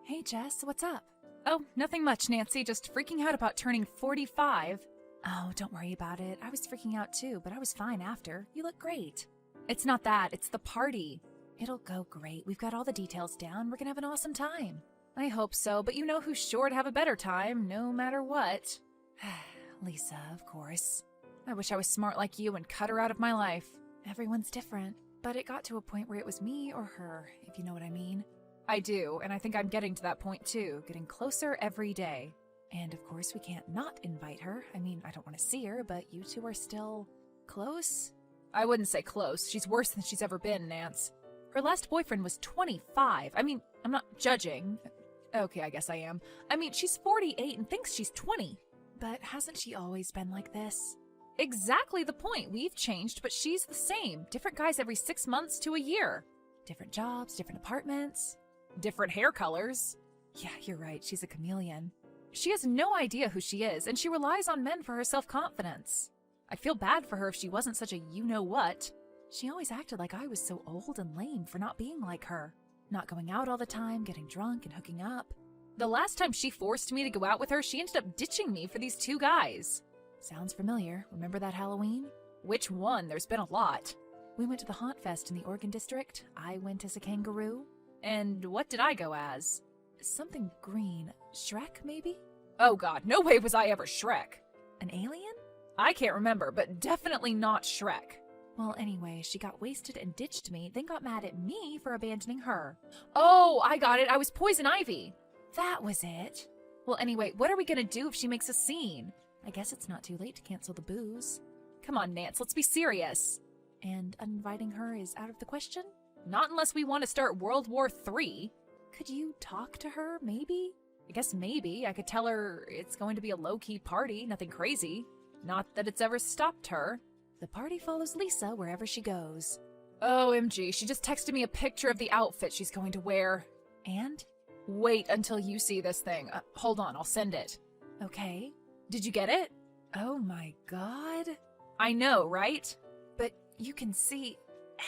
Hey Jess, what's up? Oh, nothing much, Nancy, just freaking out about turning 45. Oh, don't worry about it. I was freaking out too, but I was fine after. You look great. It's not that, it's the party. It'll go great. We've got all the details down. We're gonna have an awesome time. I hope so, but you know who's sure to have a better time, no matter what. Lisa, of course. I wish I was smart like you and cut her out of my life. Everyone's different, but it got to a point where it was me or her, if you know what I mean. I do, and I think I'm getting to that point too, getting closer every day. And of course we can't not invite her. I mean, I don't want to see her, but you two are still close? I wouldn't say close. She's worse than she's ever been, Nance. Her last boyfriend was 25. I mean, I'm not judging. Okay, I guess I am. I mean, she's 48 and thinks she's 20. But hasn't she always been like this? Exactly the point. We've changed, but she's the same. Different guys every 6 months to a year. Different jobs, different apartments. Different hair colors. Yeah, you're right. She's a chameleon. She has no idea who she is, and she relies on men for her self-confidence. I feel bad for her if she wasn't such a you-know-what. She always acted like I was so old and lame for not being like her. Not going out all the time, getting drunk and hooking up. The last time she forced me to go out with her, she ended up ditching me for these two guys. Sounds familiar. Remember that Halloween? Which one? There's been a lot. We went to the Haunt Fest in the Oregon District. I went as a kangaroo. And what did I go as? Something green. Shrek, maybe? Oh god, no way was I ever Shrek. An alien? I can't remember, but definitely not Shrek. Well, anyway, she got wasted and ditched me, then got mad at me for abandoning her. Oh, I got it. I was Poison Ivy. That was it. Well, anyway, what are we gonna do if she makes a scene? I guess it's not too late to cancel the booze. Come on, Nance, let's be serious. And uninviting her is out of the question? Not unless we want to start World War III. Could you talk to her, maybe? I guess maybe. I could tell her it's going to be a low-key party, nothing crazy. Not that it's ever stopped her. The party follows Lisa wherever she goes. OMG, she just texted me a picture of the outfit she's going to wear. And? Wait until you see this thing. Hold on, I'll send it. Okay. Did you get it? Oh my god. I know, right? But you can see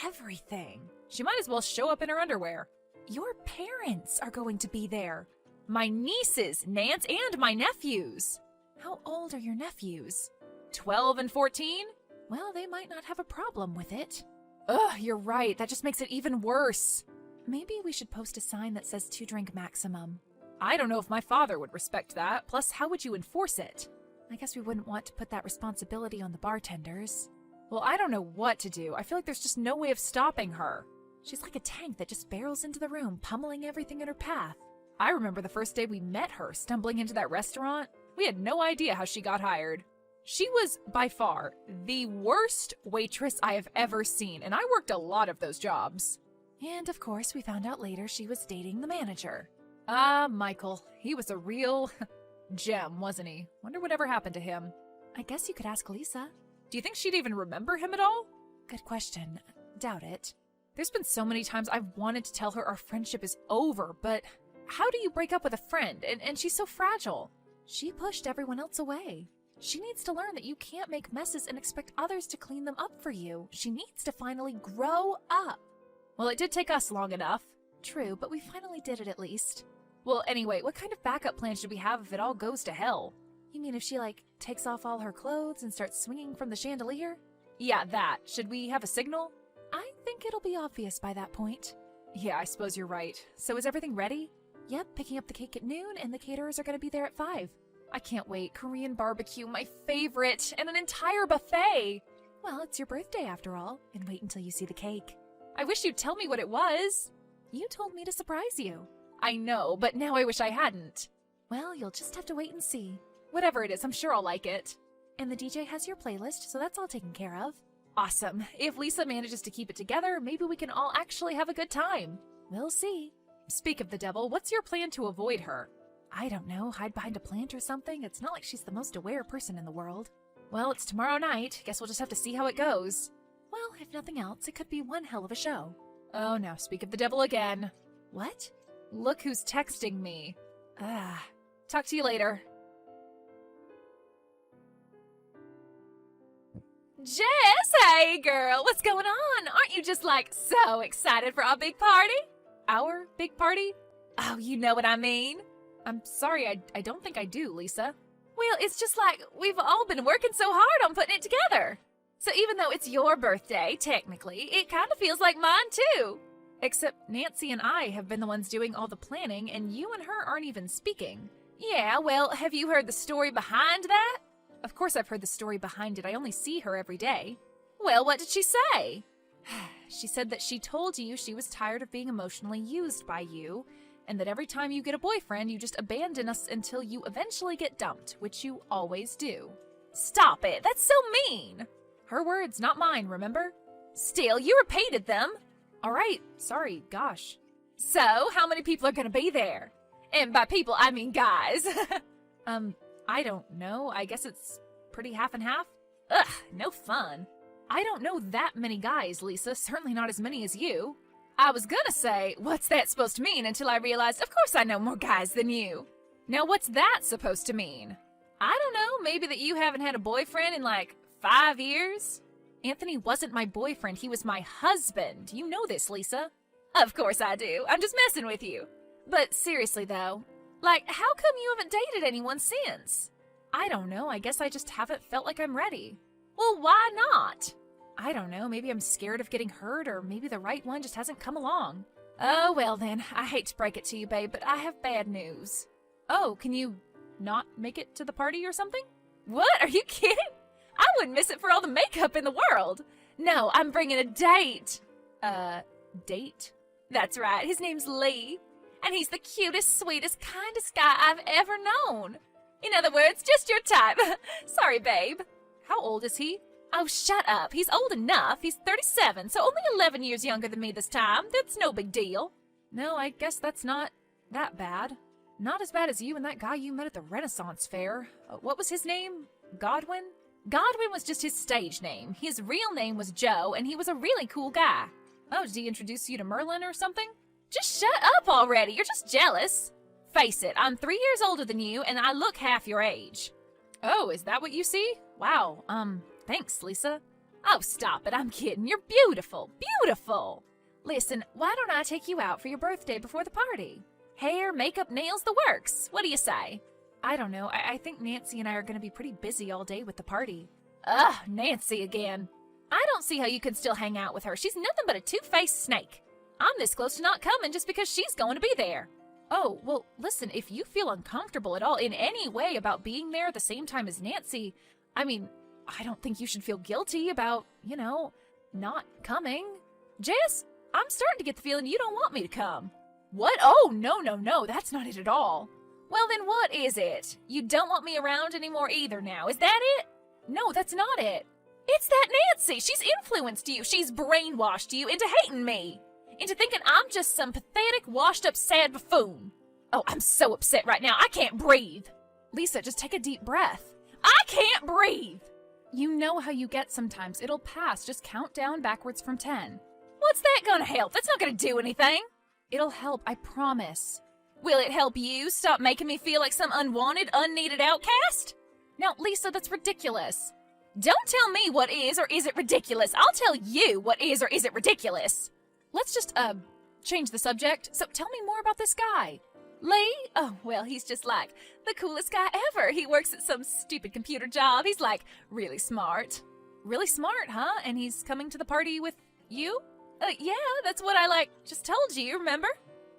everything. She might as well show up in her underwear. Your parents are going to be there. My nieces, Nance, and my nephews. How old are your nephews? 12 and 14? Well, they might not have a problem with it. Ugh, you're right. That just makes it even worse. Maybe we should post a sign that says 2-drink maximum. I don't know if my father would respect that. Plus, how would you enforce it? I guess we wouldn't want to put that responsibility on the bartenders. Well, I don't know what to do. I feel like there's just no way of stopping her. She's like a tank that just barrels into the room, pummeling everything in her path. I remember the first day we met her, stumbling into that restaurant. We had no idea how she got hired. She was, by far, the worst waitress I have ever seen, and I worked a lot of those jobs. And of course, we found out later she was dating the manager. Michael. He was a real gem, wasn't he? Wonder whatever happened to him. I guess you could ask Lisa. Do you think she'd even remember him at all? Good question. Doubt it. There's been so many times I've wanted to tell her our friendship is over, but how do you break up with a friend? And she's so fragile. She pushed everyone else away. She needs to learn that you can't make messes and expect others to clean them up for you. She needs to finally grow up. Well, it did take us long enough. True, but we finally did it at least. Well, anyway, what kind of backup plan should we have if it all goes to hell? You mean if she, takes off all her clothes and starts swinging from the chandelier? Yeah, that. Should we have a signal? I think it'll be obvious by that point. Yeah, I suppose you're right. So is everything ready? Yep, picking up the cake at noon, and the caterers are going to be there at 5. I can't wait. Korean barbecue, my favorite, and an entire buffet. Well, it's your birthday after all, and wait until you see the cake. I wish you'd tell me what it was. You told me to surprise you. I know, but now I wish I hadn't. Well, you'll just have to wait and see. Whatever it is, I'm sure I'll like it. And the DJ has your playlist, so that's all taken care of. Awesome. If Lisa manages to keep it together, maybe we can all actually have a good time. We'll see. Speak of the devil, what's your plan to avoid her? I don't know, hide behind a plant or something? It's not like she's the most aware person in the world. Well, it's tomorrow night. Guess we'll just have to see how it goes. Well, if nothing else, it could be one hell of a show. Oh, now speak of the devil again. What? Look who's texting me. Talk to you later. Jess, hey girl, what's going on? Aren't you just so excited for our big party? Our big party? Oh, you know what I mean. I'm sorry, I don't think I do, Lisa. Well, it's just like we've all been working so hard on putting it together. So even though it's your birthday, technically, it kind of feels like mine too. Except Nancy and I have been the ones doing all the planning, and you and her aren't even speaking. Yeah, well, have you heard the story behind that? Of course I've heard the story behind it. I only see her every day. Well, what did she say? She said that she told you she was tired of being emotionally used by you, and that every time you get a boyfriend, you just abandon us until you eventually get dumped, which you always do. Stop it! That's so mean! Her words, not mine, remember? Still, you repeated them. All right, sorry, gosh. So, how many people are gonna be there? And by people, I mean guys. I don't know. I guess it's pretty half and half. Ugh, no fun. I don't know that many guys, Lisa. Certainly not as many as you. I was gonna say, what's that supposed to mean, until I realized, of course I know more guys than you. Now, what's that supposed to mean? I don't know, maybe that you haven't had a boyfriend in like 5 years? Anthony wasn't my boyfriend, he was my husband. You know this, Lisa. Of course I do. I'm just messing with you. But seriously though, like, how come you haven't dated anyone since? I don't know, I guess I just haven't felt like I'm ready. Well, why not? I don't know, maybe I'm scared of getting hurt, or maybe the right one just hasn't come along. Oh, well then, I hate to break it to you, babe, but I have bad news. Oh, can you not make it to the party or something? What? Are you kidding? I wouldn't miss it for all the makeup in the world. No, I'm bringing a date. Date? That's right, his name's Lee. And he's the cutest, sweetest, kindest guy I've ever known. In other words, just your type. Sorry, babe. How old is he? Oh, shut up. He's old enough. He's 37, so only 11 years younger than me this time. That's no big deal. No, I guess that's not that bad. Not as bad as you and that guy you met at the Renaissance Fair. What was his name? Godwin? Godwin was just his stage name. His real name was Joe, and he was a really cool guy. Oh, did he introduce you to Merlin or something? Just shut up already. You're just jealous. Face it, I'm 3 years older than you, and I look half your age. Oh, is that what you see? Wow, thanks, Lisa. Oh, stop it. I'm kidding. You're beautiful. Beautiful. Listen, why don't I take you out for your birthday before the party? Hair, makeup, nails, the works. What do you say? I don't know. I think Nancy and I are going to be pretty busy all day with the party. Ugh, Nancy again. I don't see how you can still hang out with her. She's nothing but a two-faced snake. I'm this close to not coming just because she's going to be there. Oh, well, listen, if you feel uncomfortable at all in any way about being there at the same time as Nancy, I mean, I don't think you should feel guilty about, not coming. Jess, I'm starting to get the feeling you don't want me to come. What? Oh, no, that's not it at all. Well, then what is it? You don't want me around anymore either now, is that it? No, that's not it. It's that Nancy. She's influenced you. She's brainwashed you into hating me. Into thinking I'm just some pathetic, washed-up, sad buffoon. Oh, I'm so upset right now. I can't breathe. Lisa, just take a deep breath. I can't breathe. You know how you get sometimes. It'll pass. Just count down backwards from 10. What's that gonna help? That's not gonna do anything. It'll help, I promise. Will it help you stop making me feel like some unwanted, unneeded outcast? Now, Lisa, that's ridiculous. Don't tell me what is or isn't ridiculous. I'll tell you what is or isn't ridiculous. Let's just, change the subject. So tell me more about this guy. Lee? Oh, well, he's just like the coolest guy ever. He works at some stupid computer job. He's like really smart. Really smart, huh? And he's coming to the party with you? Yeah, that's what I just told you, remember?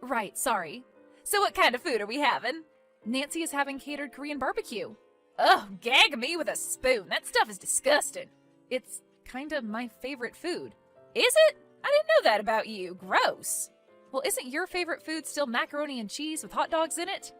Right, sorry. So what kind of food are we having? Nancy is having catered Korean barbecue. Ugh, gag me with a spoon. That stuff is disgusting. It's kind of my favorite food. Is it? I didn't know that about you. Gross. Well, isn't your favorite food still macaroni and cheese with hot dogs in it?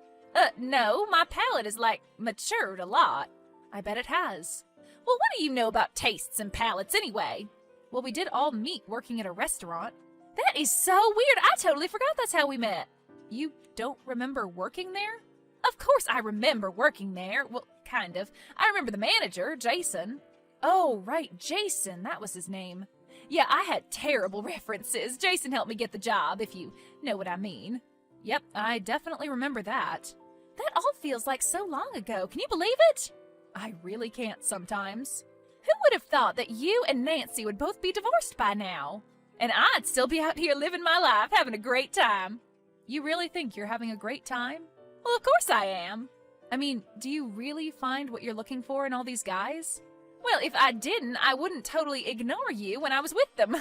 No, my palate is matured a lot. I bet it has. Well, what do you know about tastes and palates anyway? Well, we did all meet working at a restaurant. That is so weird. I totally forgot that's how we met. You don't remember working there? Of course I remember working there. Well, kind of. I remember the manager, Jason. Oh, right, Jason. That was his name. Yeah, I had terrible references. Jason helped me get the job, if you know what I mean. Yep, I definitely remember that. That all feels like so long ago. Can you believe it? I really can't sometimes. Who would have thought that you and Nancy would both be divorced by now? And I'd still be out here living my life, having a great time. You really think you're having a great time? Well, of course I am. I mean, do you really find what you're looking for in all these guys? Well, if I didn't, I wouldn't totally ignore you when I was with them.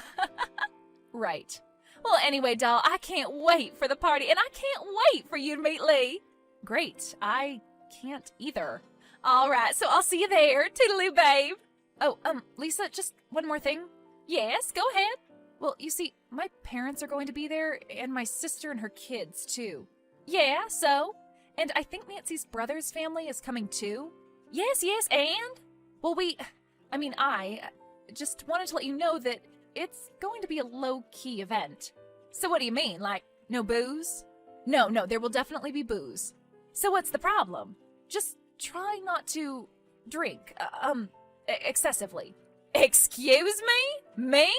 Right. Well, anyway, doll, I can't wait for the party, and I can't wait for you to meet Lee. Great. I can't either. All right, so I'll see you there. Toodaloo, babe. Oh, Lisa, just one more thing. Yes, go ahead. Well, you see, my parents are going to be there, and my sister and her kids, too. Yeah, so? And I think Nancy's brother's family is coming, too. Yes, and? Well, I just wanted to let you know that it's going to be a low-key event. So what do you mean, like, no booze? No, there will definitely be booze. So what's the problem? Just try not to drink, excessively. Excuse me? Me?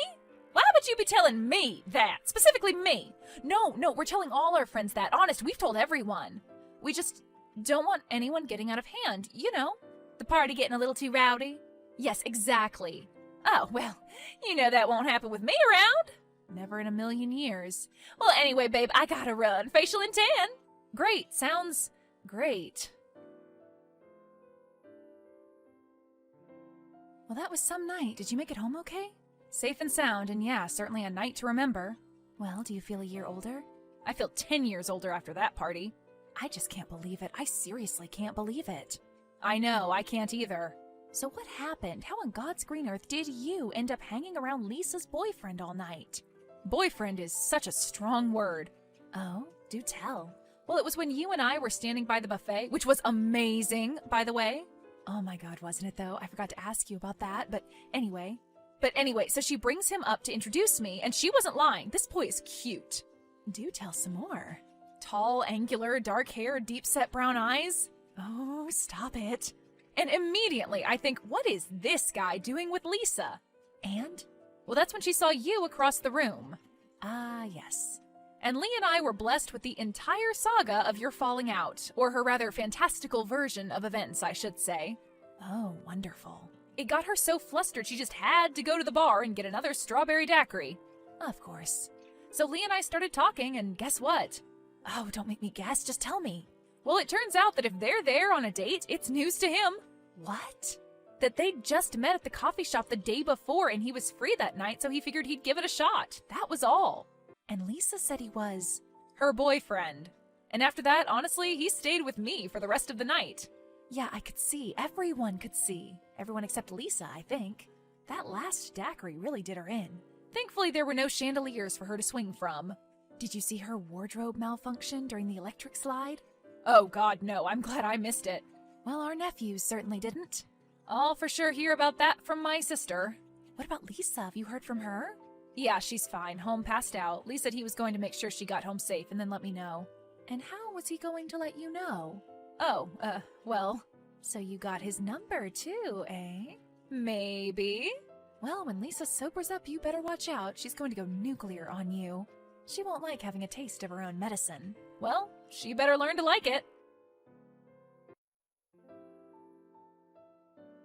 Why would you be telling me that? Specifically me? No, we're telling all our friends that. Honest, we've told everyone. We just don't want anyone getting out of hand, you know? The party getting a little too rowdy? Yes, exactly. Oh, well, you know that won't happen with me around. Never in a million years. Well, anyway, babe, I gotta run. Facial in 10. Great, sounds great. Well, that was some night. Did you make it home okay? Safe and sound, and yeah, certainly a night to remember. Well, do you feel a year older? I feel 10 years older after that party. I just can't believe it. I seriously can't believe it. I know, I can't either. So what happened? How on God's green earth did you end up hanging around Lisa's boyfriend all night? Boyfriend is such a strong word. Oh, do tell. Well, it was when you and I were standing by the buffet, which was amazing, by the way. Oh my God, wasn't it though? I forgot to ask you about that, but anyway, so she brings him up to introduce me, and she wasn't lying. This boy is cute. Do tell some more. Tall, angular, dark hair, deep-set brown eyes. Oh, stop it. And immediately I think, what is this guy doing with Lisa? And? Well, that's when she saw you across the room. Ah, yes. And Lee and I were blessed with the entire saga of your falling out, or her rather fantastical version of events, I should say. Oh, wonderful. It got her so flustered she just had to go to the bar and get another strawberry daiquiri. Of course. So Lee and I started talking, and guess what? Oh, don't make me guess, just tell me. Well, it turns out that if they're there on a date, it's news to him. What? That they'd just met at the coffee shop the day before, and he was free that night, so he figured he'd give it a shot. That was all. And Lisa said he was her boyfriend. And after that, honestly, he stayed with me for the rest of the night. Yeah, I could see. Everyone could see. Everyone except Lisa, I think. That last daiquiri really did her in. Thankfully, there were no chandeliers for her to swing from. Did you see her wardrobe malfunction during the electric slide? Oh God, no. I'm glad I missed it. Well, our nephews certainly didn't. I'll for sure hear about that from my sister. What about Lisa? Have you heard from her? Yeah, she's fine. Home passed out. Lee said he was going to make sure she got home safe and then let me know. And how was he going to let you know? Oh, well. So you got his number too, eh? Maybe. Well, when Lisa sobers up, you better watch out. She's going to go nuclear on you. She won't like having a taste of her own medicine. Well, she better learn to like it.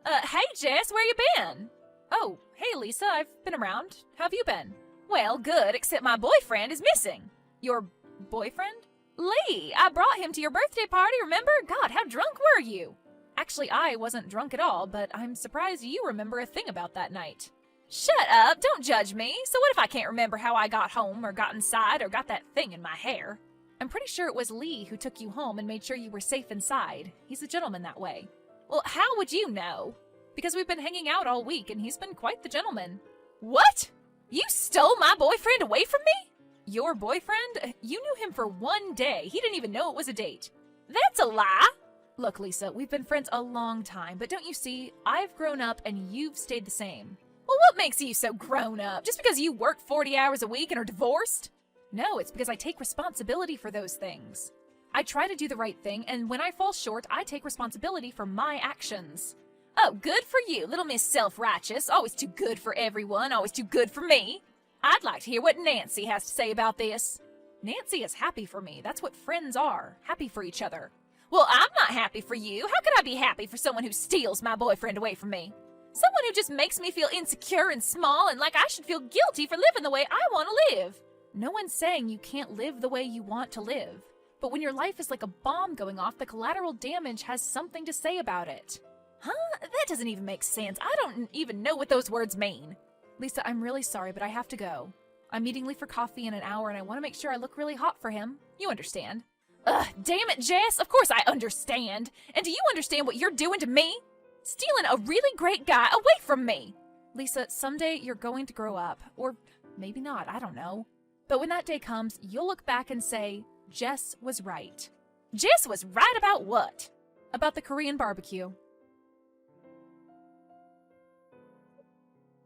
Hey Jess, where you been? Oh, hey Lisa, I've been around. How have you been? Well, good, except my boyfriend is missing. Your boyfriend? Lee, I brought him to your birthday party, remember? God, how drunk were you? Actually, I wasn't drunk at all, but I'm surprised you remember a thing about that night. Shut up, don't judge me. So what if I can't remember how I got home or got inside or got that thing in my hair? I'm pretty sure it was Lee who took you home and made sure you were safe inside. He's a gentleman that way. Well, how would you know? Because we've been hanging out all week and he's been quite the gentleman. What? You stole my boyfriend away from me? Your boyfriend? You knew him for one day. He didn't even know it was a date. That's a lie. Look, Lisa, we've been friends a long time, but don't you see, I've grown up and you've stayed the same. Well, what makes you so grown up? Just because you work 40 hours a week and are divorced? No, it's because I take responsibility for those things. I try to do the right thing, and when I fall short, I take responsibility for my actions. Oh, good for you, little Miss Self-Righteous. Always too good for everyone, always too good for me. I'd like to hear what Nancy has to say about this. Nancy is happy for me. That's what friends are, happy for each other. Well, I'm not happy for you. How could I be happy for someone who steals my boyfriend away from me? Someone who just makes me feel insecure and small and like I should feel guilty for living the way I want to live. No one's saying you can't live the way you want to live. But when your life is like a bomb going off, the collateral damage has something to say about it. Huh? That doesn't even make sense. I don't even know what those words mean. Lisa, I'm really sorry, but I have to go. I'm meeting Lee for coffee in an hour, and I want to make sure I look really hot for him. You understand. Ugh, damn it, Jess. Of course I understand. And do you understand what you're doing to me? Stealing a really great guy away from me. Lisa, someday you're going to grow up. Or maybe not, I don't know. But when that day comes, you'll look back and say, Jess was right. Jess was right about what? About the Korean barbecue.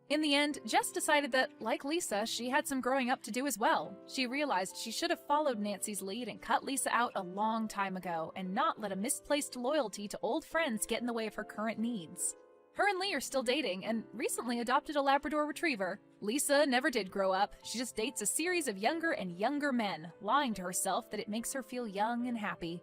In the end, Jess decided that, like Lisa, she had some growing up to do as well. She realized she should have followed Nancy's lead and cut Lisa out a long time ago, and not let a misplaced loyalty to old friends get in the way of her current needs. Her and Lee are still dating, and recently adopted a Labrador Retriever. Lisa never did grow up. She just dates a series of younger and younger men, lying to herself that it makes her feel young and happy.